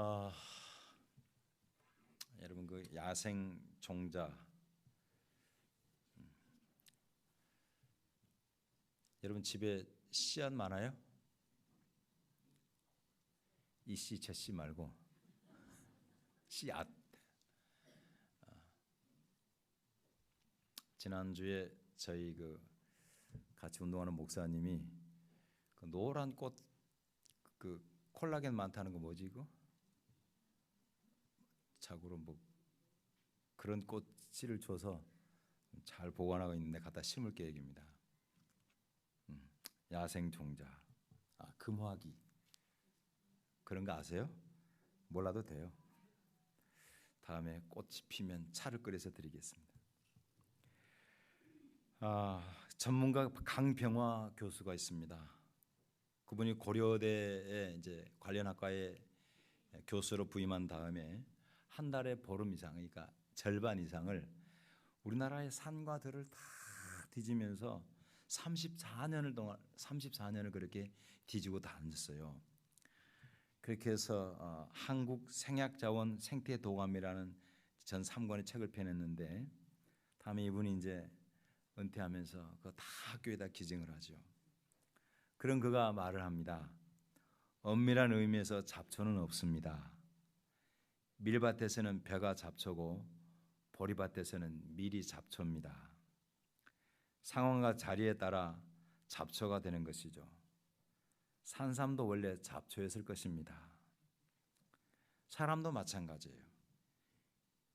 아, 여러분 그 야생 종자 여러분 집에 씨앗 많아요? 이 씨 저 씨 말고 씨앗. 지난주에 저희 그 같이 운동하는 목사님이 그 노란 꽃 그 콜라겐 많다는 거 뭐지 이거? 자고로 뭐 그런 꽃씨를 줘서 잘 보관하고 있는데 갖다 심을 계획입니다. 야생 종자, 금화기 그런 거 아세요? 몰라도 돼요. 다음에 꽃이 피면 차를 끓여서 드리겠습니다. 전문가 강병화 교수가 있습니다. 그분이 고려대에 이제 관련 학과에 교수로 부임한 다음에 한 달에 보름 이상, 그러니까 절반 이상을 우리나라의 산과 들을 다 뒤지면서 34년을 그렇게 뒤지고 다녔어요. 그렇게 해서 한국 생약자원 생태도감이라는 전 3권의 책을 펴냈는데 다음에 이분이 이제 은퇴하면서 그거 다 학교에다 기증을 하죠. 그런 그가 말을 합니다. 엄밀한 의미에서 잡초는 없습니다. 밀밭에서는 벼가 잡초고 보리밭에서는 밀이 잡초입니다. 상황과 자리에 따라 잡초가 되는 것이죠. 산삼도 원래 잡초였을 것입니다. 사람도 마찬가지예요.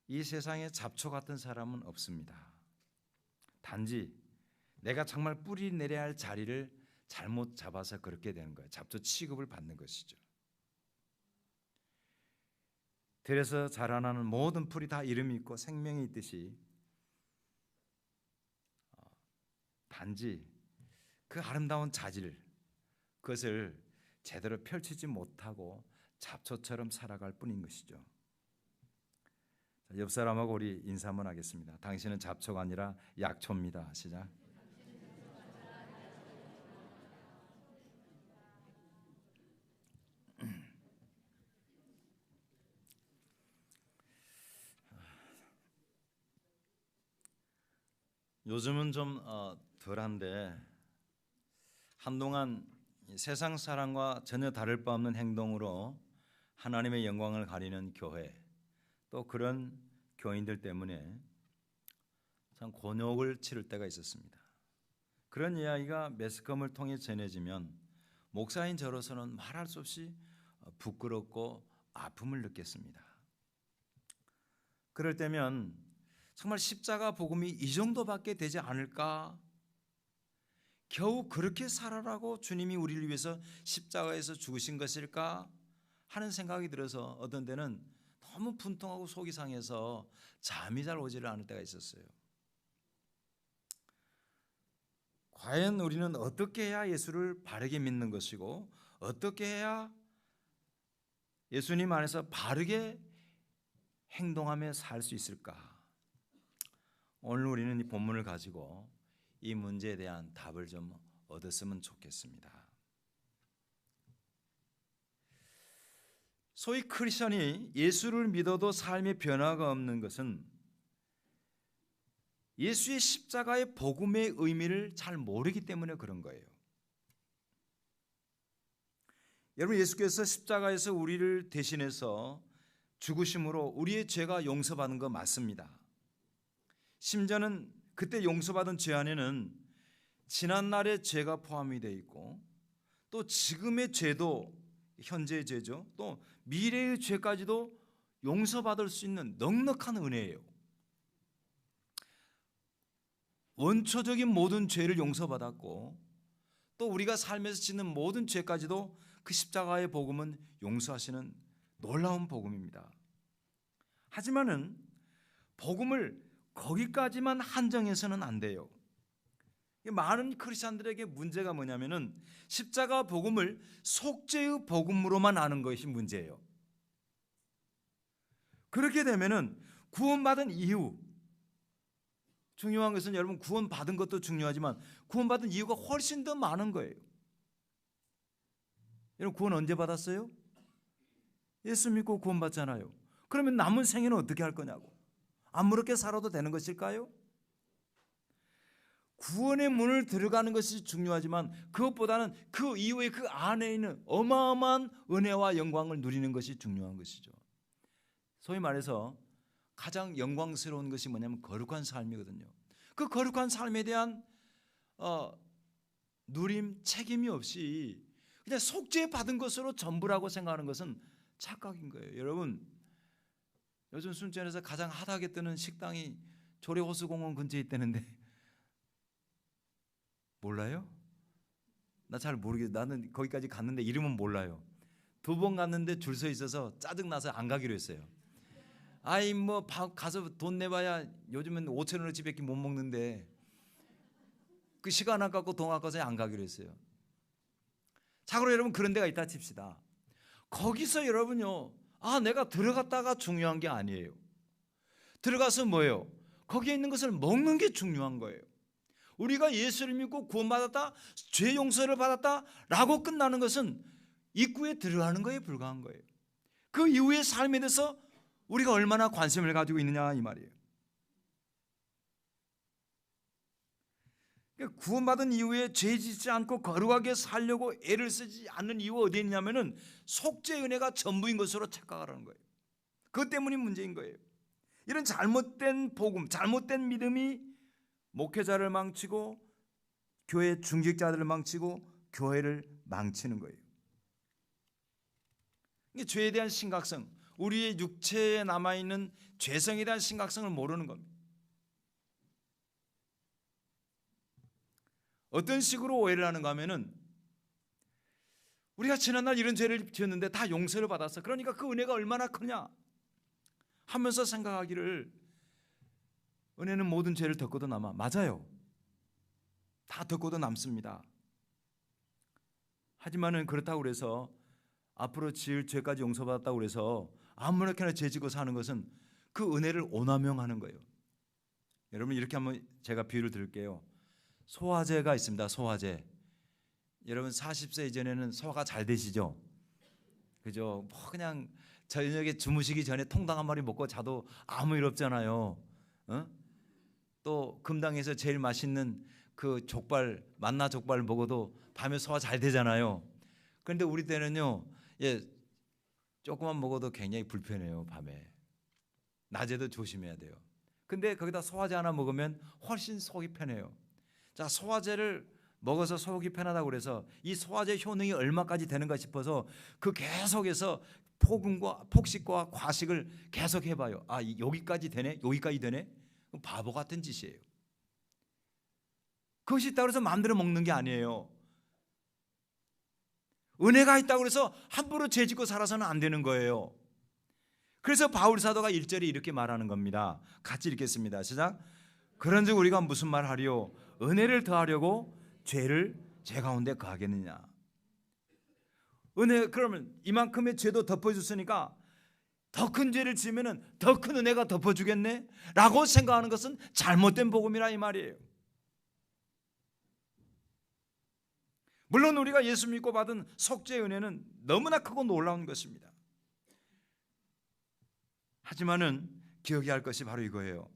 이 세상에 잡초 같은 사람은 없습니다. 단지 내가 정말 뿌리 내려야 할 자리를 잘못 잡아서 그렇게 되는 거예요. 잡초 취급을 받는 것이죠. 들에서 자라나는 모든 풀이 다 이름이 있고 생명이 있듯이 단지 그 아름다운 자질 그것을 제대로 펼치지 못하고 잡초처럼 살아갈 뿐인 것이죠. 옆 사람하고 우리 인사 한번 하겠습니다. 당신은 잡초가 아니라 약초입니다. 시작. 요즘은 좀 덜한데 한동안 세상 사람과 전혀 다를 바 없는 행동으로 하나님의 영광을 가리는 교회, 또 그런 교인들 때문에 참 곤욕을 치를 때가 있었습니다. 그런 이야기가 매스컴을 통해 전해지면 목사인 저로서는 말할 수 없이 부끄럽고 아픔을 느꼈습니다. 그럴 때면 정말 십자가 복음이 이 정도밖에 되지 않을까? 겨우 그렇게 살아라고 주님이 우리를 위해서 십자가에서 죽으신 것일까? 하는 생각이 들어서 어떤 때는 너무 분통하고 속이 상해서 잠이 잘 오지를 않을 때가 있었어요. 과연 우리는 어떻게 해야 예수를 바르게 믿는 것이고 어떻게 해야 예수님 안에서 바르게 행동하며 살 수 있을까? 오늘 우리는 이 본문을 가지고 이 문제에 대한 답을 좀 얻었으면 좋겠습니다. 소위 크리스천이 예수를 믿어도 삶의 변화가 없는 것은 예수의 십자가의 복음의 의미를 잘 모르기 때문에 그런 거예요. 여러분, 예수께서 십자가에서 우리를 대신해서 죽으심으로 우리의 죄가 용서받은 거 맞습니다. 심지어는 그때 용서받은 죄 안에는 지난날의 죄가 포함이 되어 있고 또 지금의 죄도 현재의 죄죠. 또 미래의 죄까지도 용서받을 수 있는 넉넉한 은혜예요. 원초적인 모든 죄를 용서받았고 또 우리가 삶에서 짓는 모든 죄까지도 그 십자가의 복음은 용서하시는 놀라운 복음입니다. 하지만은 복음을 거기까지만 한정해서는 안 돼요. 많은 크리스찬들에게 문제가 뭐냐면은 십자가 복음을 속죄의 복음으로만 아는 것이 문제예요. 그렇게 되면은 구원받은 이유, 중요한 것은 여러분 구원받은 것도 중요하지만 구원받은 이유가 훨씬 더 많은 거예요. 여러분 구원 언제 받았어요? 예수 믿고 구원받잖아요. 그러면 남은 생애는 어떻게 할 거냐고. 아무렇게 살아도 되는 것일까요? 구원의 문을 들어가는 것이 중요하지만 그것보다는 그 이후에 그 안에 있는 어마어마한 은혜와 영광을 누리는 것이 중요한 것이죠. 소위 말해서 가장 영광스러운 것이 뭐냐면 거룩한 삶이거든요. 그 거룩한 삶에 대한 누림, 책임이 없이 그냥 속죄받은 것으로 전부라고 생각하는 것은 착각인 거예요. 여러분, 요즘 순천에서 가장 핫하게 뜨는 식당이 조례호수공원 근처에 있다는데 몰라요? 나 잘 모르겠어요. 나는 거기까지 갔는데 이름은 몰라요. 2번 갔는데 줄 서 있어서 짜증나서 안 가기로 했어요. 아이 뭐 가서 돈 내봐야 요즘은 5,000원어치밖에 못 먹는데 그 시간 아깝고 돈 아까워서 안 가기로 했어요. 자고로 여러분 그런 데가 있다 칩시다. 거기서 여러분요, 내가 들어갔다가 중요한 게 아니에요. 들어가서 뭐예요? 거기에 있는 것을 먹는 게 중요한 거예요. 우리가 예수를 믿고 구원받았다, 죄 용서를 받았다 라고 끝나는 것은 입구에 들어가는 거에 불과한 거예요. 그 이후의 삶에 대해서 우리가 얼마나 관심을 가지고 있느냐 이 말이에요. 구원받은 이후에 죄 짓지 않고 거룩하게 살려고 애를 쓰지 않는 이유가 어디에 있냐면은 속죄 은혜가 전부인 것으로 착각하라는 거예요. 그것 때문이 문제인 거예요. 이런 잘못된 복음, 잘못된 믿음이 목회자를 망치고 교회 중직자들을 망치고 교회를 망치는 거예요. 이게 죄에 대한 심각성, 우리의 육체에 남아있는 죄성에 대한 심각성을 모르는 겁니다. 어떤 식으로 오해를 하는가 하면은 우리가 지난날 이런 죄를 지었는데 다 용서를 받았어. 그러니까 그 은혜가 얼마나 크냐 하면서 생각하기를 은혜는 모든 죄를 덮고도 남아. 맞아요. 다 덮고도 남습니다. 하지만은 그렇다고 해서 앞으로 지을 죄까지 용서받았다고 해서 아무렇게나 죄 짓고 사는 것은 그 은혜를 오남용하는 거예요. 여러분 이렇게 한번 제가 비유를 드릴게요. 소화제가 있습니다. 소화제. 여러분 40세 이전에는 소화가 잘 되시죠? 그죠? 뭐 그냥 저녁에 주무시기 전에 통닭 한 마리 먹고 자도 아무 일 없잖아요. 또 금당에서 제일 맛있는 그 족발, 만나 족발 먹어도 밤에 소화 잘 되잖아요. 그런데 우리 때는요, 조금만 먹어도 굉장히 불편해요. 밤에 낮에도 조심해야 돼요. 근데 거기다 소화제 하나 먹으면 훨씬 속이 편해요. 자, 소화제를 먹어서 속이 편하다고 그래서 이 소화제 효능이 얼마까지 되는가 싶어서 그 계속해서 폭식과 과식을 계속 해봐요. 여기까지 되네? 여기까지 되네? 바보 같은 짓이에요. 그것이 있다고 해서 마음대로 먹는 게 아니에요. 은혜가 있다고 해서 함부로 죄짓고 살아서는 안 되는 거예요. 그래서 바울 사도가 1절에 이렇게 말하는 겁니다. 같이 읽겠습니다. 시작. 그런즉 우리가 무슨 말하리요? 은혜를 더하려고 죄를 죄 가운데 거하겠느냐? 은혜, 그러면 이만큼의 죄도 덮어줬으니까 더 큰 죄를 지으면 더 큰 은혜가 덮어주겠네? 라고 생각하는 것은 잘못된 복음이라 이 말이에요. 물론 우리가 예수 믿고 받은 속죄의 은혜는 너무나 크고 놀라운 것입니다. 하지만은 기억해야 할 것이 바로 이거예요.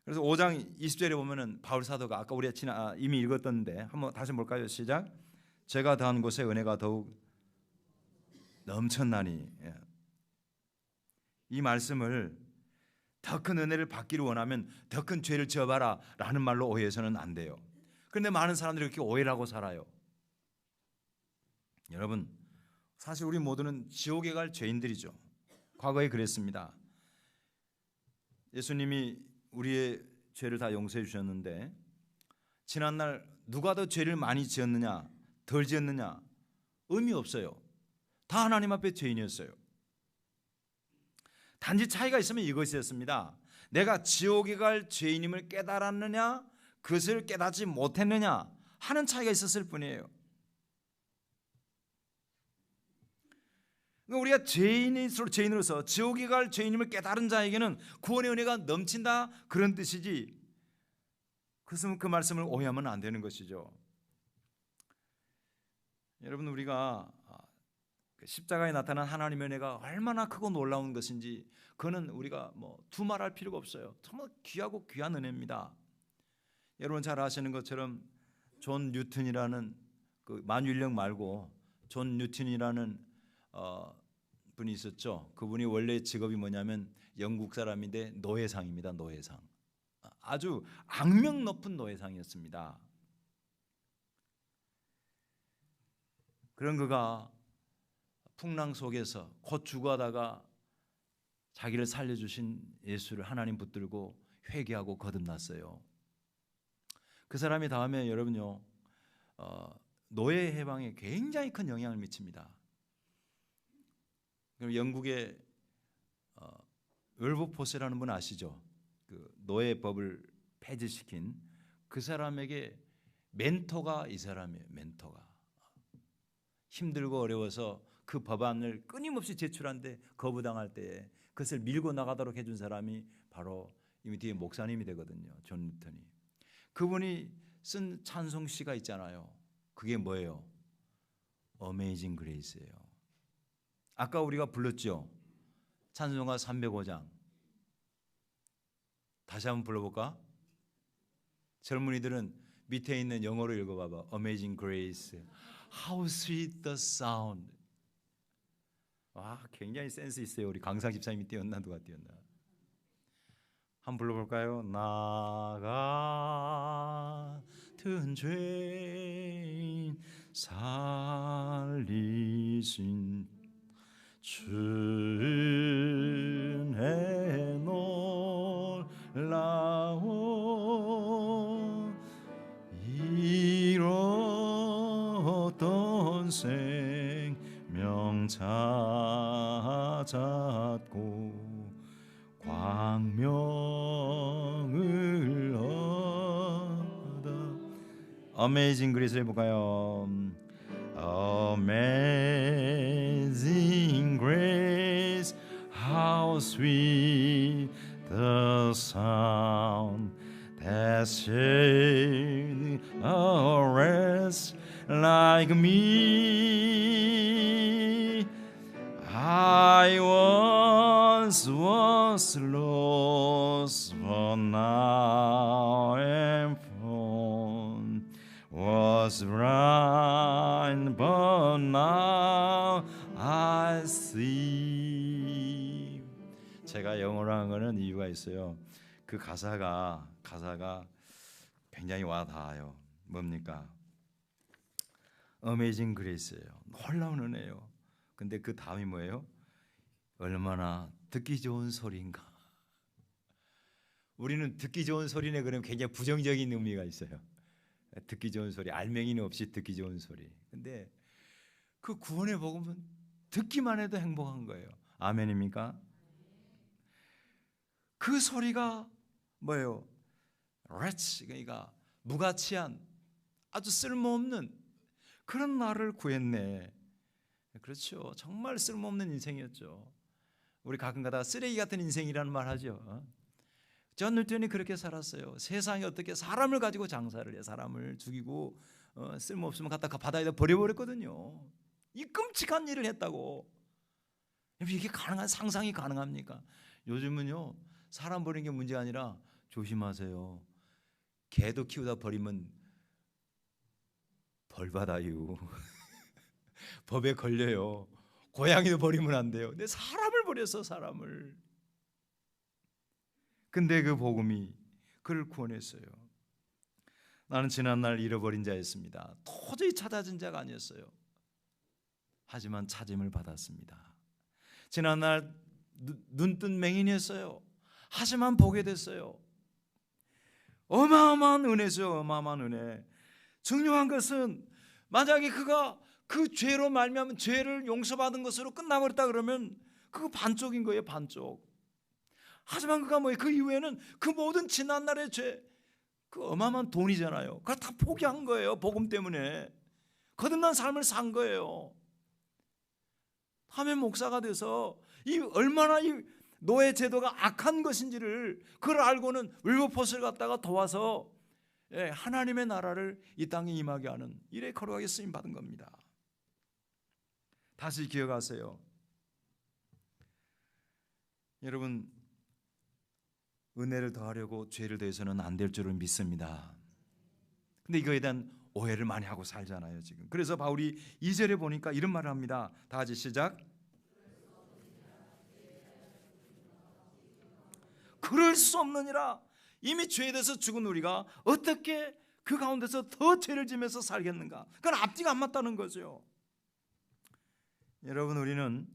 그래서 5장 20절에 보면은 바울 사도가 아까 우리가 이미 읽었던데 한번 다시 볼까요? 시작. 제가 더한 곳에 은혜가 더욱 넘쳤나니. 이 말씀을 더 큰 은혜를 받기를 원하면 더 큰 죄를 지어봐라 라는 말로 오해해서는 안 돼요. 그런데 많은 사람들이 이렇게 오해를 하고 살아요. 여러분, 사실 우리 모두는 지옥에 갈 죄인들이죠. 과거에 그랬습니다. 예수님이 우리의 죄를 다 용서해 주셨는데 지난날 누가 더 죄를 많이 지었느냐 덜 지었느냐 의미 없어요. 다 하나님 앞에 죄인이었어요. 단지 차이가 있으면 이것이었습니다. 내가 지옥에 갈 죄인임을 깨달았느냐 그것을 깨닫지 못했느냐 하는 차이가 있었을 뿐이에요. 우리가 죄인으로서 지옥에 갈 죄인임을 깨달은 자에게는 구원의 은혜가 넘친다 그런 뜻이지, 그 말씀을 오해하면 안 되는 것이죠. 여러분, 우리가 십자가에 나타난 하나님의 은혜가 얼마나 크고 놀라운 것인지 그거는 우리가 뭐 두말할 필요가 없어요. 정말 귀하고 귀한 은혜입니다. 여러분 잘 아시는 것처럼 존 뉴턴이라는 그 만유인력 말고 존 뉴턴이라는 분이 있었죠. 그분이 원래 직업이 뭐냐면 영국 사람인데 노예상입니다. 노예상. 아주 악명 높은 노예상이었습니다. 그런 그가 풍랑 속에서 곧 죽어가다가 자기를 살려주신 예수를 하나님 붙들고 회개하고 거듭났어요. 그 사람이 다음에 여러분요 노예 해방에 굉장히 큰 영향을 미칩니다. 그럼 영국의 웰버포스라는 분 아시죠? 그 노예법을 폐지시킨 그 사람에게 멘토가 이 사람이에요. 멘토가 힘들고 어려워서 그 법안을 끊임없이 제출한데 거부당할 때에 그것을 밀고 나가도록 해준 사람이 바로 이미 뒤에 목사님이 되거든요. 존 뉴턴이. 그분이 쓴 찬송시가 있잖아요. 그게 뭐예요? Amazing Grace예요. 아까 우리가 불렀죠. 찬송가 305장. 다시 한번 불러볼까? 젊은이들은 밑에 있는 영어로 읽어봐봐. Amazing Grace. How sweet the sound. 와, 굉장히 센스 있어요. 우리 강상 집사님이 띄웠나 누가 띄웠나? 한번 불러볼까요? 나 같은 죄인 살리신 주의 놀라운 잃었던 생명 찾았고 광명을 얻어. Amazing Grace 해볼까요? Amazing Grace, how sweet the sound that saved a wretch like me. I once was lost, but now am found. Was blind, but now I see. 제가 영어로 한 거는 이유가 있어요. 그 가사가 굉장히 와닿아요. 뭡니까? Amazing Grace예요. 놀라운 은혜예요. 근데 그 다음이 뭐예요? 얼마나 듣기 좋은 소리인가. 우리는 듣기 좋은 소리네 그러면 굉장히 부정적인 의미가 있어요. 듣기 좋은 소리, 알맹이는 없이 듣기 좋은 소리. 근데 그 구원의 복음은 듣기만 해도 행복한 거예요. 아멘입니까? 그 소리가 뭐예요? wretch, 그러니까 무가치한 아주 쓸모없는 그런 나를 구했네. 그렇죠. 정말 쓸모없는 인생이었죠. 우리 가끔 가다가 쓰레기 같은 인생이라는 말 하죠. 존 뉴턴이 그렇게 살았어요. 세상에 어떻게 사람을 가지고 장사를 해. 사람을 죽이고 쓸모없으면 갖다가 바다에다 버려버렸거든요. 이 끔찍한 일을 했다고. 이게 가능한 상상이 가능합니까? 요즘은요 사람 버리는 게 문제가 아니라 조심하세요. 개도 키우다 버리면 벌 받아요. 법에 걸려요. 고양이도 버리면 안 돼요. 근데 사람을 버려서 사람을. 근데 그 복음이 그를 구원했어요. 나는 지난날 잃어버린 자였습니다. 도저히 찾아진 자가 아니었어요. 하지만 찾음을 받았습니다. 지난날 눈뜬 맹인이었어요. 하지만 보게 됐어요. 어마어마한 은혜죠. 어마어마한 은혜. 중요한 것은 만약에 그가 그 죄로 말미암은 죄를 용서받은 것으로 끝나버렸다 그러면 그거 반쪽인 거예요. 반쪽. 하지만 그가 뭐예요? 그 이후에는 그 모든 지난날의 죄, 그 어마어마한 돈이잖아요. 그걸 다 포기한 거예요. 복음 때문에 거듭난 삶을 산 거예요. 하면 목사가 돼서 이 얼마나 이 노예 제도가 악한 것인지를 그걸 알고는 윌버포스를 갖다가 도와서 하나님의 나라를 이 땅에 임하게 하는 일에 거룩하게 쓰임 받은 겁니다. 다시 기억하세요. 여러분, 은혜를 더하려고 죄를 더해서는 안 될 줄을 믿습니다. 근데 이거에 대한 오해를 많이 하고 살잖아요 지금. 그래서 바울이 2절에 보니까 이런 말을 합니다. 다 같이 시작. 그럴 수 없느니라. 이미 죄에 대해서 죽은 우리가 어떻게 그 가운데서 더 죄를 지면서 살겠는가? 그건 앞뒤가 안 맞다는 거죠. 여러분, 우리는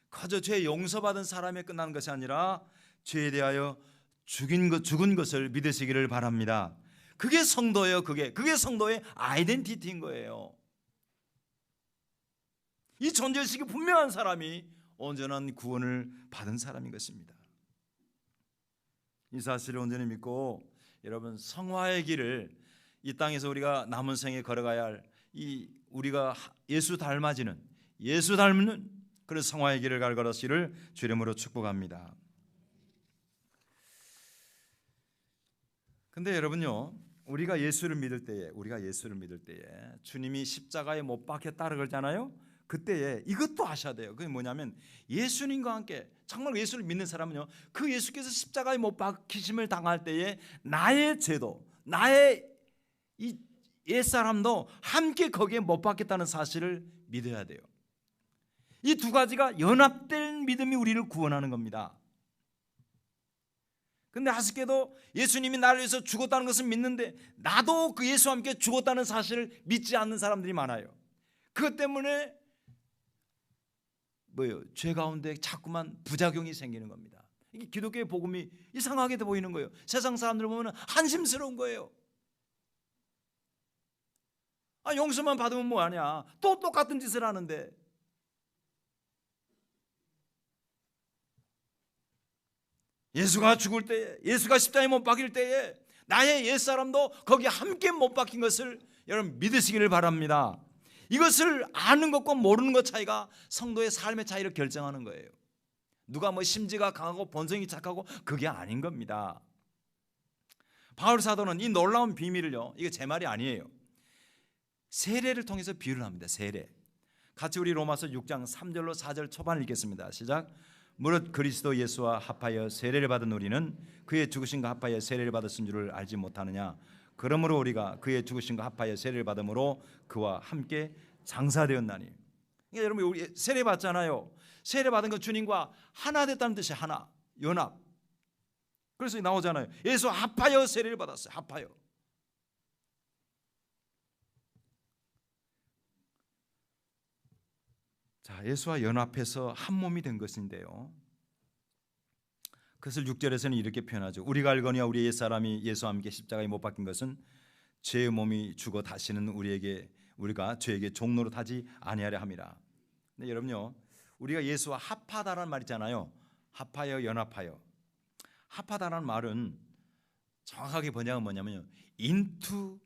그저 죄 용서받은 사람에 끝나는 것이 아니라 죄에 대하여 죽은 것을 믿으시기를 바랍니다. 그게 성도예요. 그게 성도의 아이덴티티인 거예요. 이 존재의식이 분명한 사람이 온전한 구원을 받은 사람인 것입니다. 이 사실을 온전히 믿고 여러분, 성화의 길을 이 땅에서 우리가 남은 생에 걸어가야 할 이 우리가 예수 닮는 그런 성화의 길을 갈 것이를 주 이름으로 축복합니다. 근데 여러분요, 우리가 예수를 믿을 때에 주님이 십자가에 못 박혔다 그러잖아요. 그때에 이것도 아셔야 돼요. 그게 뭐냐면 예수님과 함께 정말 예수를 믿는 사람은요, 그 예수께서 십자가에 못 박히심을 당할 때에 나의 죄도, 나의 이 옛사람도 함께 거기에 못 박혔다는 사실을 믿어야 돼요. 이 두 가지가 연합된 믿음이 우리를 구원하는 겁니다. 근데 아쉽게도 예수님이 나를 위해서 죽었다는 것을 믿는데 나도 그 예수와 함께 죽었다는 사실을 믿지 않는 사람들이 많아요. 그것 때문에 죄 가운데 자꾸만 부작용이 생기는 겁니다. 이게 기독교의 복음이 이상하게 보이는 거예요. 세상 사람들 보면 한심스러운 거예요. 용서만 받으면 뭐하냐, 또 똑같은 짓을 하는데. 예수가 죽을 때에, 예수가 십자가에 못 박힐 때에 나의 옛사람도 거기에 함께 못 박힌 것을 여러분 믿으시기를 바랍니다. 이것을 아는 것과 모르는 것 차이가 성도의 삶의 차이를 결정하는 거예요. 누가 심지가 강하고 본성이 착하고 그게 아닌 겁니다. 바울 사도는 이 놀라운 비밀을요, 이게 제 말이 아니에요, 세례를 통해서 비유를 합니다. 세례. 같이 우리 로마서 6장 3절로 4절 초반을 읽겠습니다. 시작. 무릇 그리스도 예수와 합하여 세례를 받은 우리는 그의 죽으심과 합하여 세례를 받았은 줄을 알지 못하느냐. 그러므로 우리가 그의 죽으심과 합하여 세례를 받음으로 그와 함께 장사되었나니. 그러니까 여러분, 우리 세례 받잖아요. 세례 받은 건 주님과 하나 됐다는 뜻이 하나, 연합. 그래서 나오잖아요. 예수 합하여 세례를 받았어요. 합하여. 자, 예수와 연합해서 한 몸이 된 것인데요, 그것을 6절에서는 이렇게 표현하죠. 우리가 알거니와 우리 옛사람이 예수와 함께 십자가에 못 박힌 것은 죄의 몸이 죽어 다시는 우리가 죄에게 종노릇 하지 아니하려 함이라. 근데 여러분요, 우리가 예수와 합하다라는 말 있잖아요. 합하여, 연합하여. 합하다라는 말은 정확하게 번역은 뭐냐면요, into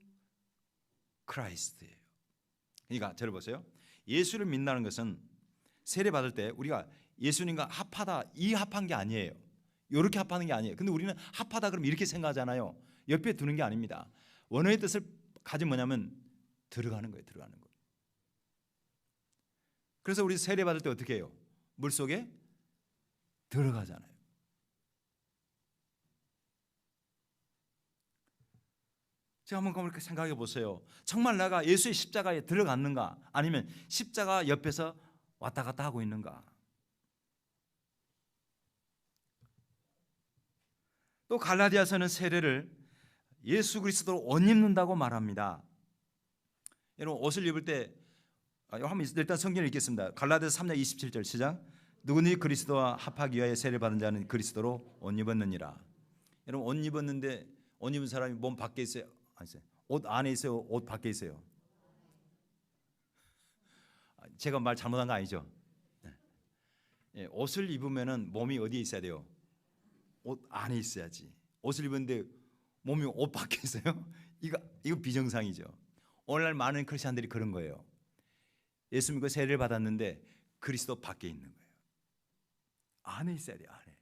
Christ예요. 그러니까 저를 보세요. 예수를 믿는다는 것은 세례 받을 때 우리가 예수님과 합하다, 이 합한 게 아니에요. 이렇게 합하는 게 아니에요. 근데 우리는 합하다 그러면 이렇게 생각하잖아요. 옆에 두는 게 아닙니다. 원어의 뜻을 가진 뭐냐면 들어가는 거예요. 들어가는 거. 그래서 우리 세례 받을 때 어떻게 해요? 물속에 들어가잖아요. 제가 한번 그렇게 생각해 보세요. 정말 내가 예수의 십자가에 들어갔는가? 아니면 십자가 옆에서 왔다 갔다 하고 있는가? 또 갈라디아서는 세례를 예수 그리스도로 옷 입는다고 말합니다. 여러분, 옷을 입을 때 한번 일단 성경을 읽겠습니다. 갈라디아서 3장 27절 시작. 누구니 그리스도와 합하기 위하여 세례를 받은 자는 그리스도로 옷 입었느니라. 여러분, 옷 입었는데 옷 입은 사람이 몸 밖에 있어요? 옷 안에 있어요? 옷 밖에 있어요? 제가 말 잘못한 거 아니죠? 네. 옷을 입으면은 몸이 어디에 있어야 돼요? 옷 안에 있어야지. 옷을 입었는데 몸이 옷 밖에 있어요? 이거 비정상이죠. 오늘날 많은 크리스천들이 그런 거예요. 예수 믿고 세례를 받았는데 그리스도 밖에 있는 거예요. 안에 있어야 돼요. 안에.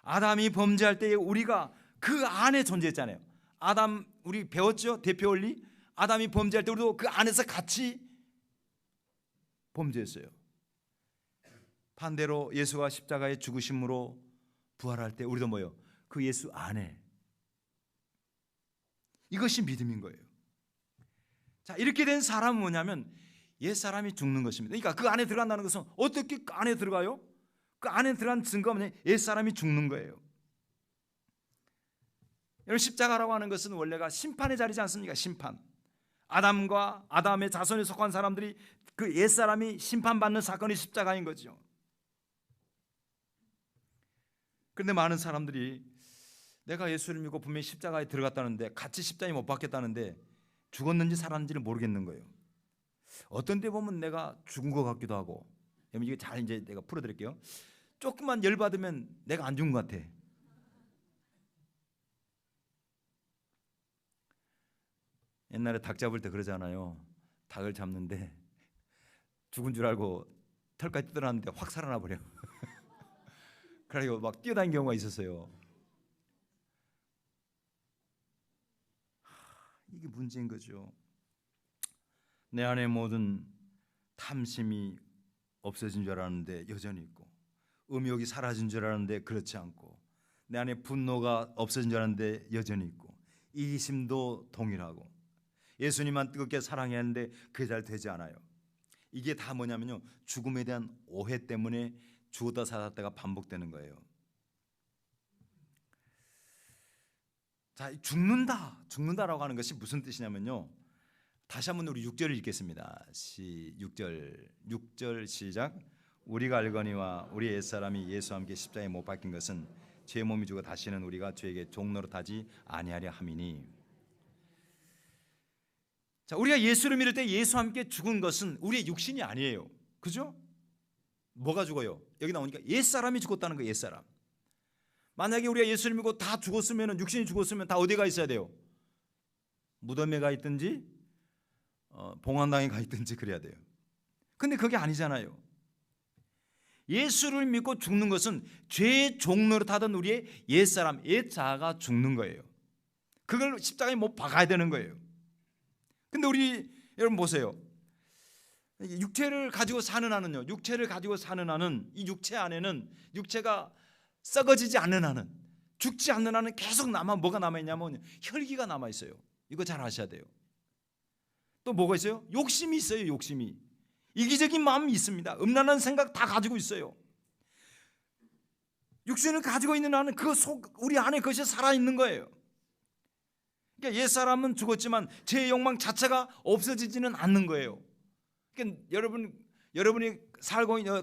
아담이 범죄할 때에 우리가 그 안에 존재했잖아요. 아담, 우리 배웠죠? 대표 원리. 아담이 범죄할 때 우리도 그 안에서 같이 범죄했어요. 반대로 예수가 십자가의 죽으심으로 부활할 때 우리도 뭐예요? 그 예수 안에. 이것이 믿음인 거예요. 자, 이렇게 된 사람은 뭐냐면 옛사람이 죽는 것입니다. 그러니까 그 안에 들어간다는 것은 어떻게 그 안에 들어가요? 그 안에 들어간 증거가 뭐냐? 옛사람이 죽는 거예요. 여러분, 십자가라고 하는 것은 원래가 심판의 자리지 않습니까? 심판. 아담과 아담의 자손에 속한 사람들이 그 옛사람이 심판받는 사건이 십자가인 거죠. 그런데 많은 사람들이 내가 예수를 믿고 분명히 십자가에 들어갔다는데 같이 십자가에 못 박혔다는데 죽었는지 살았는지를 모르겠는 거예요. 어떤 때 보면 내가 죽은 것 같기도 하고. 여러분, 이게 잘 이제 내가 풀어드릴게요. 조금만 열받으면 내가 안 죽은 것 같아. 옛날에 닭 잡을 때 그러잖아요. 닭을 잡는데 죽은 줄 알고 털까지 뜯어놨는데 확 살아나 버려. 그래가지고 막 뛰어다니는 경우가 있었어요. 이게 문제인 거죠. 내 안에 모든 탐심이 없어진 줄 알았는데 여전히 있고, 음욕이 사라진 줄 알았는데 그렇지 않고, 내 안에 분노가 없어진 줄 알았는데 여전히 있고, 이기심도 동일하고, 예수님만 뜨겁게 사랑했는데 그게 잘 되지 않아요. 이게 다 뭐냐면요, 죽음에 대한 오해 때문에 죽었다 살았다가 반복되는 거예요. 자, 죽는다라고 하는 것이 무슨 뜻이냐면요, 다시 한번 우리 6절을 읽겠습니다. 6절 시작. 우리가 알거니와 우리 옛사람이 예수와 함께 십자가에 못 박힌 것은 죄 몸이 죽어 다시는 우리가 죄에게 종노릇하지 아니하려 함이니. 자, 우리가 예수를 믿을 때 예수와 함께 죽은 것은 우리의 육신이 아니에요. 그죠? 뭐가 죽어요? 여기 나오니까 옛사람이 죽었다는 거예요. 옛사람. 만약에 우리가 예수를 믿고 다 죽었으면, 육신이 죽었으면 다 어디에 가 있어야 돼요? 무덤에 가 있든지 봉황당에 가 있든지 그래야 돼요. 근데 그게 아니잖아요. 예수를 믿고 죽는 것은 죄의 종노릇 하던 우리의 옛사람, 옛자아가 죽는 거예요. 그걸 십자가에 못 박아야 되는 거예요. 근데 우리 여러분 보세요. 육체를 가지고 사는 한은요, 육체를 가지고 사는 한은 이 육체 안에는, 육체가 썩어지지 않는 한은, 죽지 않는 한은 계속 뭐가 남아있냐면 혈기가 남아있어요. 이거 잘 아셔야 돼요. 또 뭐가 있어요? 욕심이 있어요. 욕심이. 이기적인 마음이 있습니다. 음란한 생각 다 가지고 있어요. 육신을 가지고 있는 한은 우리 안에 그것이 살아있는 거예요. 그러니까 옛사람은 죽었지만 제 욕망 자체가 없어지지는 않는 거예요. 그러니까 여러분이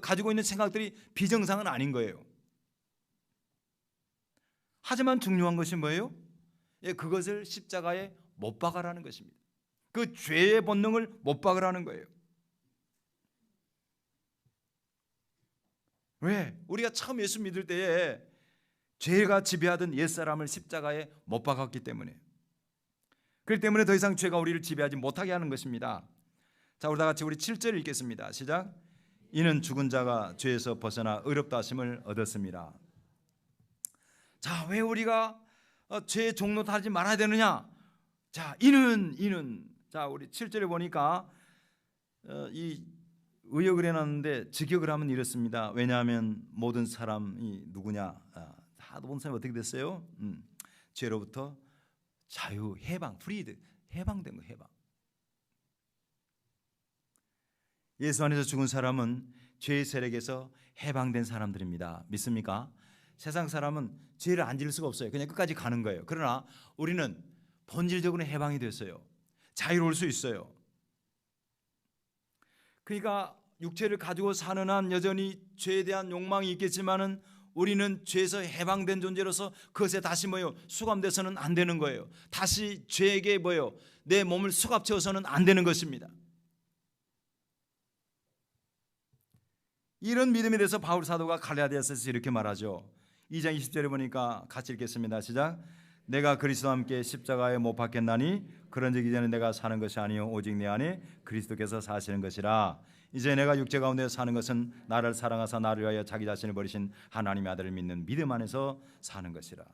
가지고 있는 생각들이 비정상은 아닌 거예요. 하지만 중요한 것이 뭐예요? 그것을 십자가에 못 박으라는 것입니다. 그 죄의 본능을 못 박으라는 거예요. 왜? 우리가 처음 예수 믿을 때에 죄가 지배하던 옛사람을 십자가에 못 박았기 때문에. 그렇기 때문에 더 이상 죄가 우리를 지배하지 못하게 하는 것입니다. 자, 우리 다 같이 우리 7절 읽겠습니다. 시작. 이는 죽은 자가 죄에서 벗어나 의롭다 하심을 얻었습니다. 자, 왜 우리가 죄의 종노릇 하지 말아야 되느냐? 자, 이는 자, 우리 7절에 보니까 이 의역을 해놨는데 직역을 하면 이렇습니다. 왜냐하면 모든 사람이 누구냐? 하도 본 사람이 어떻게 됐어요? 죄로부터 자유, 해방, 프리드, 해방된 거, 해방. 예수 안에서 죽은 사람은 죄의 세력에서 해방된 사람들입니다. 믿습니까? 세상 사람은 죄를 안 지을 수가 없어요. 그냥 끝까지 가는 거예요. 그러나 우리는 본질적으로 해방이 됐어요. 자유로울 수 있어요. 그러니까 육체를 가지고 사는 한 여전히 죄에 대한 욕망이 있겠지만은 우리는 죄에서 해방된 존재로서 그것에 다시 수감돼서는 안 되는 거예요. 다시 죄에게 내 몸을 수갑채워서는 안 되는 것입니다. 이런 믿음에 대해서 바울 사도가 갈라디아서에서 이렇게 말하죠. 2장 20절에 보니까 같이 읽겠습니다. 시작. 내가 그리스도와 함께 십자가에 못 박혔나니 그런즉 이제는 내가 사는 것이 아니요 오직 내 안에 그리스도께서 사시는 것이라. 이제 내가 육체 가운데 사는 것은 나를 사랑하사 나를 위하여 자기 자신을 버리신 하나님의 아들을 믿는 믿음 안에서 사는 것이라.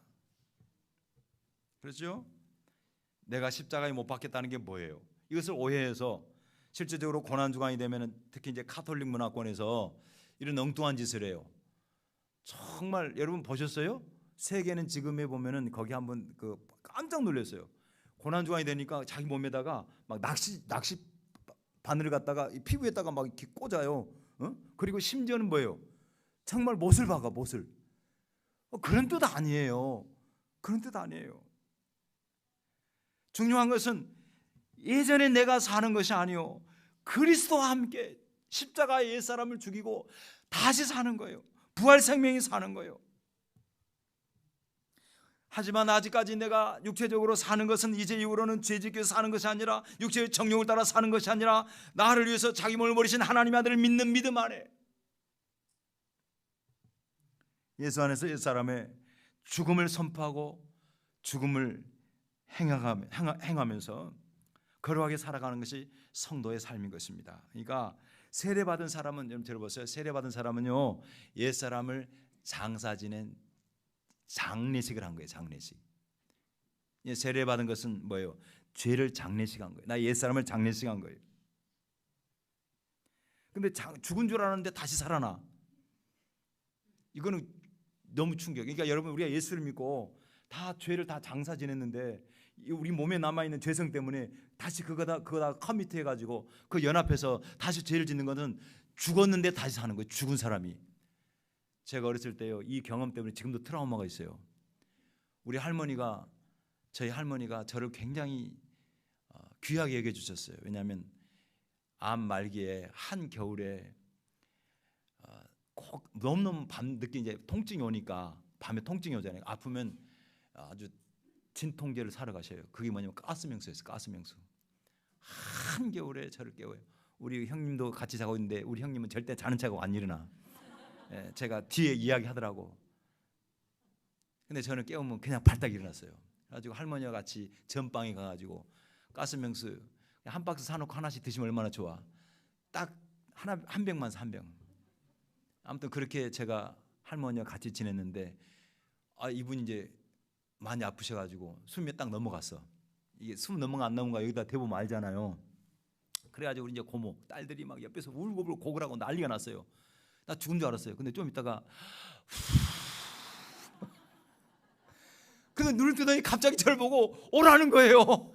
그렇죠? 내가 십자가에 못 박혔다는 게 뭐예요? 이것을 오해해서 실제적으로 고난주간이 되면 특히 이제 카톨릭 문화권에서 이런 엉뚱한 짓을 해요. 정말 여러분 보셨어요? 세계는 지금에 보면은 거기 한번 깜짝 놀랐어요. 고난주간이 되니까 자기 몸에다가 막 낚시 바늘을 갖다가 이 피부에다가 막 이렇게 꽂아요. 그리고 심지어는 뭐예요? 정말 못을 박아, 못을. 그런 뜻 아니에요. 그런 뜻 아니에요. 중요한 것은 예전에 내가 사는 것이 아니요, 그리스도와 함께 십자가의 옛사람을 죽이고 다시 사는 거예요. 부활 생명이 사는 거예요. 하지만 아직까지 내가 육체적으로 사는 것은 이제 이후로는 죄짓게 사는 것이 아니라 육체의 정욕을 따라 사는 것이 아니라 나를 위해서 자기 몸을 버리신 하나님의 아들을 믿는 믿음 안에 예수 안에서 옛사람의 죽음을 선포하고 죽음을 행하면서 거룩하게 살아가는 것이 성도의 삶인 것입니다. 그러니까 세례받은 사람은, 여러분 들어보세요. 세례받은 사람은요, 옛사람을 장사 지낸 장례식을 한 거예요. 장례식. 세례받은 것은 뭐예요? 죄를 장례식한 거예요. 나 옛사람을 장례식한 거예요. 근데 죽은 줄 알았는데 다시 살아나. 이거는 너무 충격. 그러니까 여러분, 우리가 예수를 믿고 다 죄를 다 장사 지냈는데 우리 몸에 남아있는 죄성 때문에 다시 그거 다 커미트 해가지고 그 연합해서 다시 죄를 짓는 것은 죽었는데 다시 사는 거예요. 죽은 사람이. 제가 어렸을 때요, 이 경험 때문에 지금도 트라우마가 있어요. 저희 할머니가 저를 굉장히 귀하게 여겨 주셨어요. 왜냐하면 암 말기에 한 겨울에 꼭 너무너무 밤 늦게 이제 통증이 오니까, 밤에 통증이 오잖아요. 아프면 아주 진통제를 사러 가셔요. 그게 뭐냐면 가스명수였어요. 가스명수. 한겨울에 저를 깨워요. 우리 형님도 같이 자고 있는데 우리 형님은 절대 자는 척하고 안 일어나. 제가 뒤에 이야기하더라고. 근데 저는 깨우면 그냥 발딱 일어났어요. 그래가지고 할머니와 같이 전방에 가가지고 가스명수 한 박스 사놓고 하나씩 드시면 얼마나 좋아. 딱 한 병만 사, 한 병. 아무튼 그렇게 제가 할머니와 같이 지냈는데 이분이 이제 많이 아프셔가지고 숨이 딱 넘어갔어. 이게 숨 넘어가 안 넘어가 여기다 대보면 알잖아요. 그래가지고 이제 고모 딸들이 막 옆에서 울고 고글하고 난리가 났어요. 나 죽은 줄 알았어요. 근데 좀 있다가 근데 눈을 뜨더니 갑자기 저를 보고 오라는 거예요.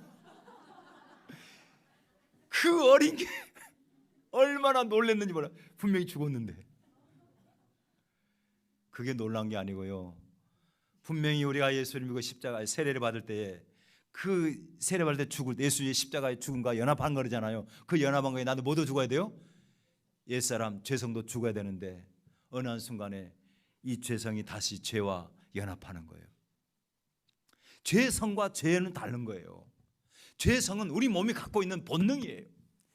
그 어린 게 얼마나 놀랐는지 몰라. 분명히 죽었는데. 그게 놀란 게 아니고요, 분명히 우리가 예수를 믿고 십자가에 세례를 받을 때에 그 세례 받을 때 죽을 때 예수의 십자가의 죽음과 연합한 거잖아요. 그 연합한 거에 나도 뭐도 죽어야 돼요? 옛사람 죄성도 죽어야 되는데 어느 한순간에 이 죄성이 다시 죄와 연합하는 거예요. 죄성과 죄는 다른 거예요. 죄성은 우리 몸이 갖고 있는 본능이에요.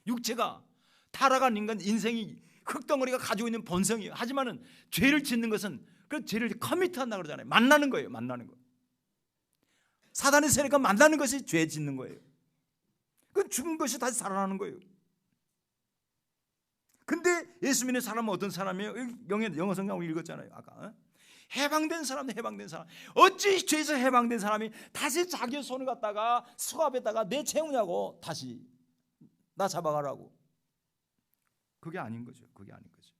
육체가 타락한 인생이 흙덩어리가 가지고 있는 본성이에요. 하지만은 죄를 짓는 것은 그 죄를 커미트한다 그러잖아요. 만나는 거예요. 만나는 거. 사단의 세력과 만나는 것이 죄 짓는 거예요. 그 죽은 것이 다시 살아나는 거예요. 근데 예수 믿는 사람은 어떤 사람이에요? 영어 성경 우리 읽었잖아요. 아까 해방된 사람, 해방된 사람. 어찌 죄에서 해방된 사람이 다시 자기 손을 갖다가 수갑에다가 내 채우냐고, 다시 나 잡아가라고. 그게 아닌 거죠. 그게 아닌 거죠.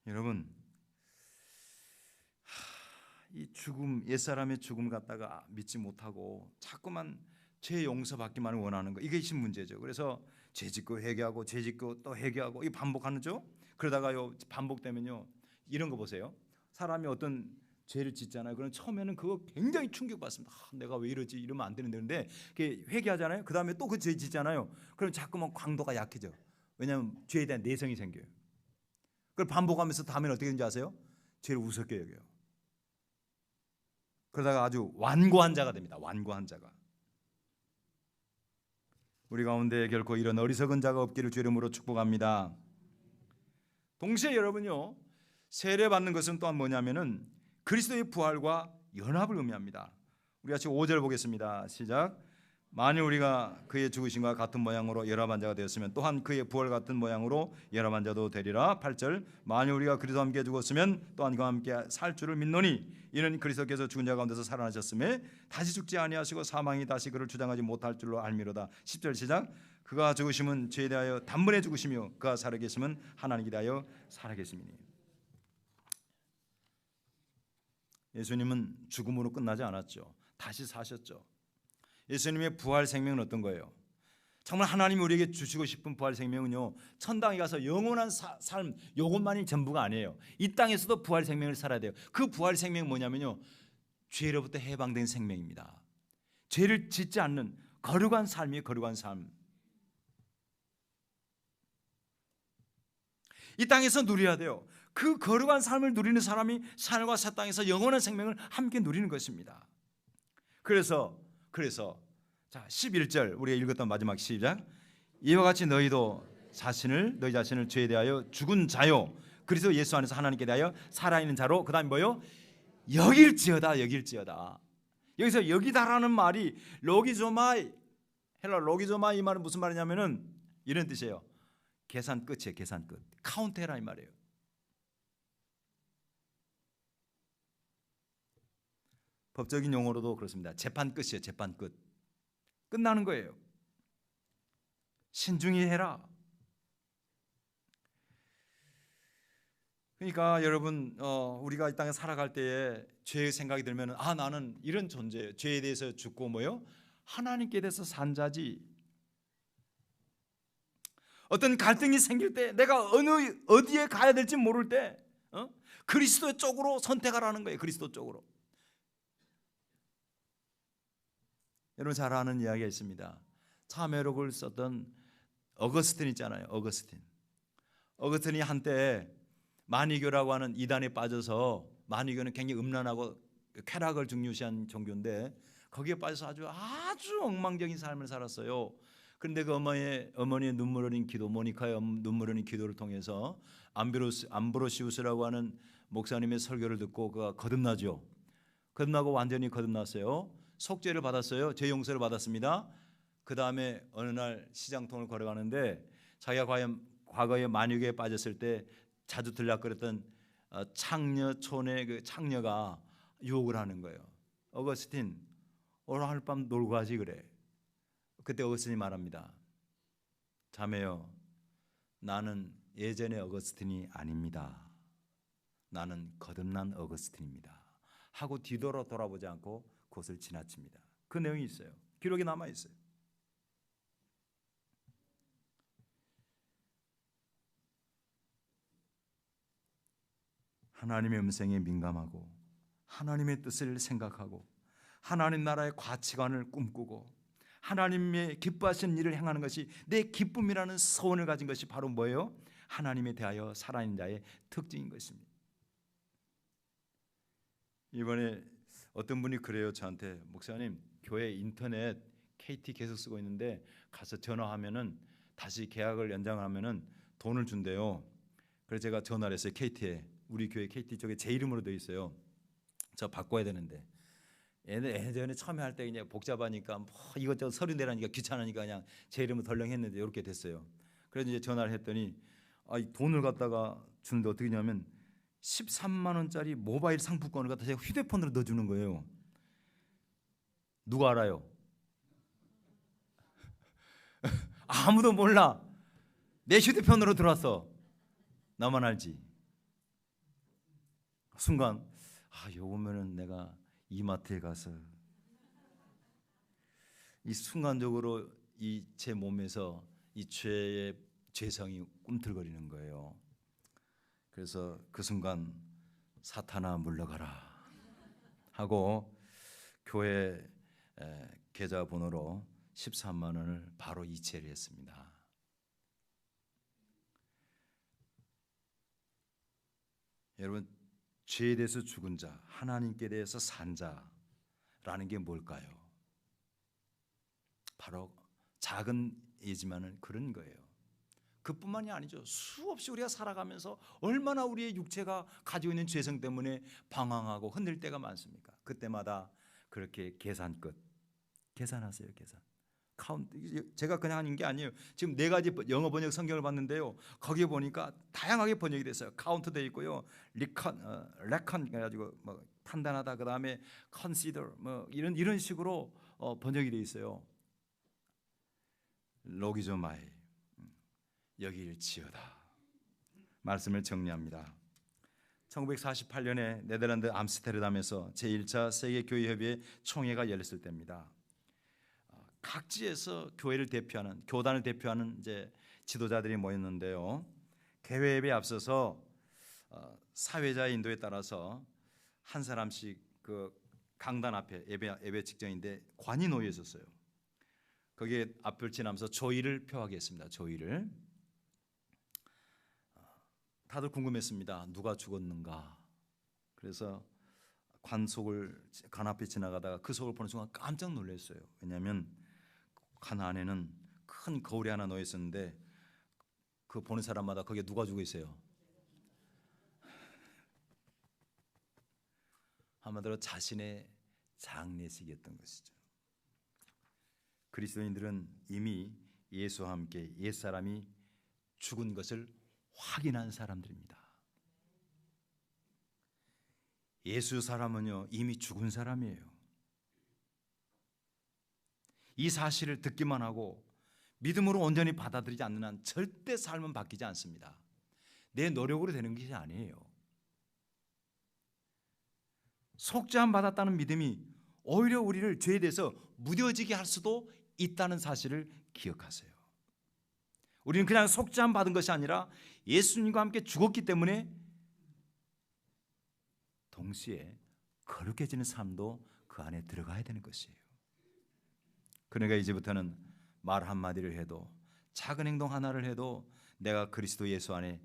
여러분, 이 죽음, 옛사람의 죽음 갖다가 믿지 못하고 자꾸만 죄 용서받기만 원하는 거, 이게 신 문제죠. 그래서 죄 짓고 회개하고 죄 짓고 또 회개하고 이 반복하는죠. 그러다가요 반복되면요, 이런 거 보세요. 사람이 어떤 죄를 짓잖아요. 그럼 처음에는 그거 굉장히 충격받습니다. 내가 왜 이러지? 이러면 안 되는데. 근데 회개하잖아요. 그 다음에 또 그 죄 짓잖아요. 그럼 자꾸만 강도가 약해져. 왜냐하면 죄에 대한 내성이 생겨요. 그걸 반복하면서 다음에는 어떻게 되는지 아세요? 죄를 우습게 여겨요. 그러다가 아주 완고한 자가 됩니다. 완고한 자가. 우리 가운데 결코 이런 어리석은 자가 없기를 주 이름으로 축복합니다. 동시에 여러분요, 세례받는 것은 또한 뭐냐면은 그리스도의 부활과 연합을 의미합니다. 우리 같이 5절 보겠습니다. 시작. 만일 우리가 그의 죽으심과 같은 모양으로 열합한 자가 되었으면 또한 그의 부활 같은 모양으로 열합한 자도 되리라. 8절 만일 우리가 그리스도와 함께 죽었으면 또한 그와 함께 살 줄을 믿노니 이는 그리스도께서 죽은 자 가운데서 살아나셨음에 다시 죽지 아니하시고 사망이 다시 그를 주장하지 못할 줄로 알미로다. 10절 시작. 그가 죽으심은 죄에 대하여 단번에 죽으시며 그가 살아계심은 하나님께 대하여 살아계심이니. 예수님은 죽음으로 끝나지 않았죠. 다시 사셨죠. 예수님의 부활 생명은 어떤 거예요? 정말 하나님이 우리에게 주시고 싶은 부활 생명은요, 천당에 가서 영원한 삶, 이것만이 전부가 아니에요. 이 땅에서도 부활 생명을 살아야 돼요. 그 부활 생명은 뭐냐면요, 죄로부터 해방된 생명입니다. 죄를 짓지 않는 거룩한 삶이에요. 거룩한 삶. 이 땅에서 누려야 돼요. 그 거룩한 삶을 누리는 사람이 하늘과 새 땅에서 영원한 생명을 함께 누리는 것입니다. 그래서 자 11절 우리가 읽었던 마지막 시작. 이와 같이 너희 자신을 죄에 대하여 죽은 자요 그리스도 예수 안에서 하나님께 대하여 살아있는 자로 그다음에 뭐요? 여길지어다. 여기서 여기다라는 말이 로기조마이, 헬라 로기조마이, 이 말은 무슨 말이냐면은 이런 뜻이에요. 계산 끝이에요. 계산 끝. 카운트해라 이 말이에요. 법적인 용어로도 그렇습니다. 재판 끝이에요. 재판 끝. 끝나는 거예요. 신중히 해라. 그러니까 여러분 우리가 이 땅에 살아갈 때에 죄의 생각이 들면 나는 이런 존재예요. 죄에 대해서 죽고 뭐요? 하나님께 대해서 산 자지. 어떤 갈등이 생길 때 내가 어디에 가야 될지 모를 때 그리스도 쪽으로 선택하라는 거예요. 그리스도 쪽으로. 여러분 잘 아는 이야기가 있습니다. 참회록을 썼던 어거스틴 있잖아요. 어거스틴이 한때 만이교라고 하는 이단에 빠져서, 만이교는 굉장히 음란하고 쾌락을 중요시한 종교인데 거기에 빠져서 아주 엉망적인 삶을 살았어요. 그런데 그 어머니의 눈물 흘린 기도, 모니카의 눈물 흘린 기도를 통해서 암브로시우스라고 하는 목사님의 설교를 듣고 그가 거듭나죠. 거듭나고 완전히 거듭났어요. 속죄를 받았어요. 죄 용서를 받았습니다. 그 다음에 어느 날 시장통을 걸어가는데 자기가 과거에 만유계에 빠졌을 때 자주 들락거렸던 창녀촌의 그 창녀가 유혹을 하는 거예요. 어거스틴, 오늘 하룻밤 놀고 가지 그래. 그때 어거스틴이 말합니다. 자매요, 나는 예전의 어거스틴이 아닙니다. 나는 거듭난 어거스틴입니다. 하고 돌아보지 않고 그것을 지나칩니다. 그 내용이 있어요. 기록이 남아 있어요. 하나님의 음성에 민감하고 하나님의 뜻을 생각하고 하나님 나라의 가치관을 꿈꾸고 하나님의 기뻐하시는 일을 행하는 것이 내 기쁨이라는 소원을 가진 것이 바로 뭐예요? 하나님에 대하여 살아있는 자의 특징인 것입니다. 이번에 어떤 분이 그래요. 저한테, 목사님, 교회 인터넷 KT 계속 쓰고 있는데 가서 전화하면은 다시 계약을 연장하면은 돈을 준대요. 그래서 제가 전화를 했어요. KT에. 우리 교회 KT 쪽에 제 이름으로 되어 있어요. 저 바꿔야 되는데 예전에 처음에 할 때 그냥 복잡하니까 뭐 이것저것 서류 내라니까 귀찮으니까 그냥 제 이름으로 덜렁 했는데 이렇게 됐어요. 그래서 이제 전화를 했더니 이 돈을 갖다가 주는데 어떻게 하냐면 13만 원짜리 모바일 상품권을 갖다 제가 휴대폰으로 넣어주는 거예요. 누가 알아요? 아무도 몰라. 내 휴대폰으로 들어왔어. 나만 알지. 순간 요거면은 내가 이마트에 가서 이 순간적으로 이 제 몸에서 이 죄의 죄성이 꿈틀거리는 거예요. 그래서 그 순간 사탄아 물러가라 하고 교회 계좌번호로 13만 원을 바로 이체를 했습니다. 여러분, 죄에 대해서 죽은 자, 하나님께 대해서 산 자라는 게 뭘까요? 바로 작은 예지만은 그런 거예요. 그뿐만이 아니죠. 수없이 우리가 살아가면서 얼마나 우리의 육체가 가지고 있는 죄성 때문에 방황하고 흔들 때가 많습니까? 그때마다 그렇게 계산하세요. 계산. 제가 그냥 하는 게 아니에요. 지금 4가지 영어 번역 성경을 봤는데요. 거기에 보니까 다양하게 번역이 됐어요. 카운트 돼 있고요. 레컨 해가지고 뭐 판단하다, 그 다음에 consider 뭐 이런 식으로 번역이 돼 있어요. 로기조마이, 여기일지어다. 말씀을 정리합니다. 1948년에 네덜란드 암스테르담에서 제1차 세계교회협의회 총회가 열렸을 때입니다. 각지에서 교회를 대표하는, 교단을 대표하는 이제 지도자들이 모였는데요. 개회에 앞서서 사회자의 인도에 따라서 한 사람씩 그 강단 앞에, 예배 직전인데 관이 놓여 있었어요. 거기에 앞을 지나면서 조의를 표하겠습니다. 조의를. 다들 궁금했습니다. 누가 죽었는가? 그래서 관 앞에 지나가다가 그 속을 보는 순간 깜짝 놀랐어요. 왜냐하면 관 안에는 큰 거울이 하나 놓여 있었는데 그 보는 사람마다 거기에 누가 죽어 있어요? 한마디로 자신의 장례식이었던 것이죠. 그리스도인들은 이미 예수와 함께 옛사람이 죽은 것을 확인한 사람들입니다. 예수 사람은요, 이미 죽은 사람이에요. 이 사실을 듣기만 하고 믿음으로 온전히 받아들이지 않는 한 절대 삶은 바뀌지 않습니다. 내 노력으로 되는 것이 아니에요. 속죄함 받았다는 믿음이 오히려 우리를 죄에 대해서 무뎌지게 할 수도 있다는 사실을 기억하세요. 우리는 그냥 속죄함 받은 것이 아니라 예수님과 함께 죽었기 때문에 동시에 거룩해지는 삶도 그 안에 들어가야 되는 것이에요. 그러니까 이제부터는 말 한마디를 해도, 작은 행동 하나를 해도 내가 그리스도 예수 안에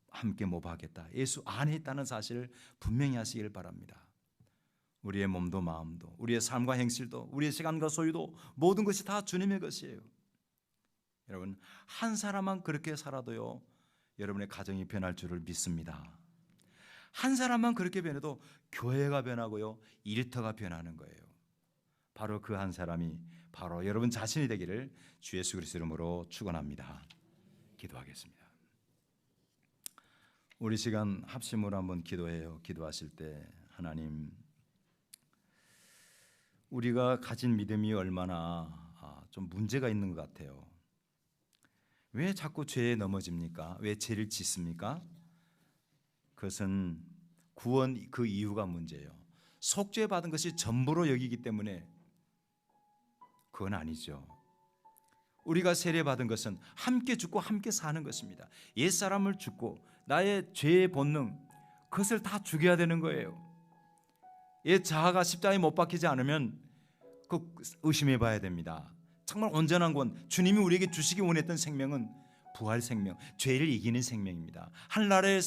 함께 모박하겠다, 예수 안에 있다는 사실을 분명히 하시길 바랍니다. 우리의 몸도 마음도, 우리의 삶과 행실도, 우리의 시간과 소유도 모든 것이 다 주님의 것이에요. 여러분, 한 사람만 그렇게 살아도요, 여러분의 가정이 변할 줄을 믿습니다. 한 사람만 그렇게 변해도 교회가 변하고요, 일터가 변하는 거예요. 바로 그 한 사람이 바로 여러분 자신이 되기를 주 예수 그리스도 이름으로 축원합니다. 기도하겠습니다. 우리 시간 합심으로 한번 기도해요. 기도하실 때 하나님, 우리가 가진 믿음이 얼마나 좀 문제가 있는 것 같아요. 왜 자꾸 죄에 넘어집니까? 왜 죄를 짓습니까? 그것은 구원 그 이유가 문제예요. 속죄 받은 것이 전부로 여기기 때문에 그건 아니죠. 우리가 세례 받은 것은 함께 죽고 함께 사는 것입니다. 옛사람을 죽고 나의 죄의 본능, 그것을 다 죽여야 되는 거예요. 옛 자아가 십자가에 못 박히지 않으면 그 의심해 봐야 됩니다. 정말 온전한 건, 주님이 우리에게 주시기 원했던 생명은 부활 생명, 죄를 이기는 생명입니다. 하늘나라에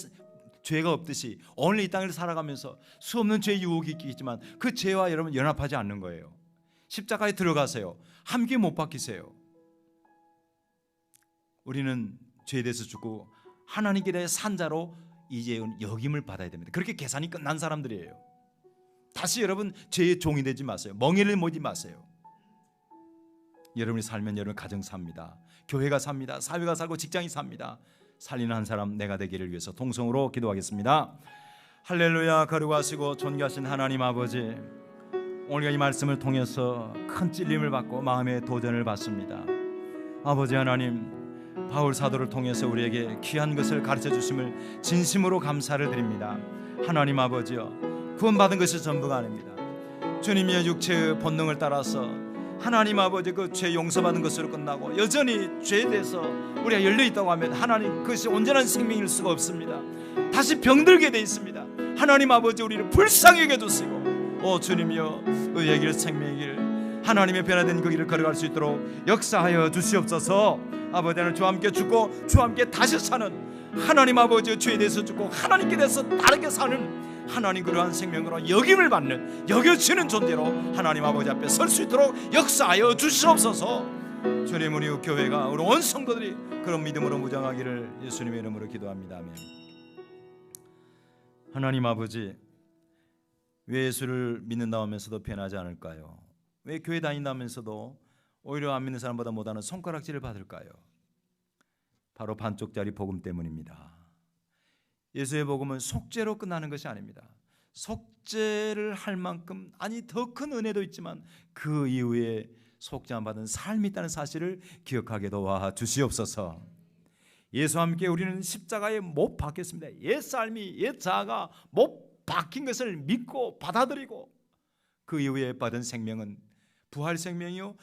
죄가 없듯이 오늘 이 땅을 살아가면서 수없는 죄의 유혹이 있겠지만 그 죄와 여러분 연합하지 않는 거예요. 십자가에 들어가세요. 함께 못 박히세요. 우리는 죄에 대해서 죽고 하나님께 대해 산자로 이제 역임을 받아야 됩니다. 그렇게 계산이 끝난 사람들이에요. 다시 여러분 죄의 종이 되지 마세요. 멍에를 모지 마세요. 여러분이 살면 여러분 가정 삽니다. 교회가 삽니다. 사회가 살고 직장이 삽니다. 살리는 한 사람 내가 되기를 위해서 동성으로 기도하겠습니다. 할렐루야. 거룩하시고 존귀하신 하나님 아버지, 오늘 이 말씀을 통해서 큰 찔림을 받고 마음의 도전을 받습니다. 아버지 하나님, 바울 사도를 통해서 우리에게 귀한 것을 가르쳐 주심을 진심으로 감사를 드립니다. 하나님 아버지여, 구원받은 것이 전부가 아닙니다. 주님의 육체의 본능을 따라서 하나님 아버지 그 죄 용서받은 것으로 끝나고 여전히 죄에 대해서 우리가 열려있다고 하면 하나님, 그것이 온전한 생명일 수가 없습니다. 다시 병들게 돼 있습니다. 하나님 아버지, 우리를 불쌍히 여겨주시고 오 주님이여, 의의 길 생명의 길, 하나님의 변화된 그 길을 걸어갈 수 있도록 역사하여 주시옵소서. 아버지 하나님, 주와 함께 죽고 주와 함께 다시 사는 하나님 아버지, 죄에 대해서 죽고 하나님께 대해서 다르게 사는 하나님 그러한 생명으로 역임을 받는, 여겨지는 존재로 하나님 아버지 앞에 설 수 있도록 역사하여 주시옵소서. 주님, 우리 교회가, 우리 온 성도들이 그런 믿음으로 무장하기를 예수님의 이름으로 기도합니다. 아멘. 하나님 아버지, 왜 예수를 믿는다 하면서도 변하지 않을까요? 왜 교회 다닌다면서도 오히려 안 믿는 사람보다 못하는 손가락질을 받을까요? 바로 반쪽짜리 복음 때문입니다. 예수의 복음은 속죄로 끝나는 것이 아닙니다. 속죄를 할 만큼, 아니 더 큰 은혜도 있지만 그 이후에 속죄함 받은 삶이 있다는 사실을 기억하게 도와 주시옵소서. 예수와 함께 우리는 십자가에 못 박혔습니다. 옛 삶이, 옛 자아가 못 박힌 것을 믿고 받아들이고 그 이후에 받은 생명은 부활 생명이요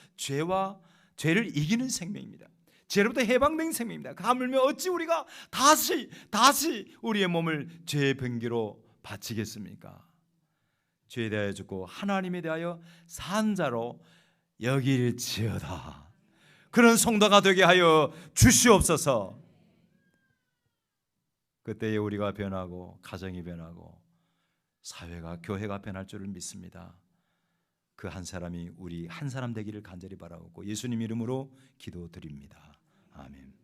죄를 이기는 생명입니다. 죄로부터 해방된 생명입니다. 하물며 어찌 우리가 다시 우리의 몸을 죄의 병기로 바치겠습니까? 죄에 대하여 죽고 하나님에 대하여 산 자로 여길지어다. 그런 성도가 되게 하여 주시옵소서. 그때에 우리가 변하고 가정이 변하고 사회가, 교회가 변할 줄을 믿습니다. 그 한 사람이 우리 한 사람 되기를 간절히 바라고 예수님 이름으로 기도드립니다. 아멘.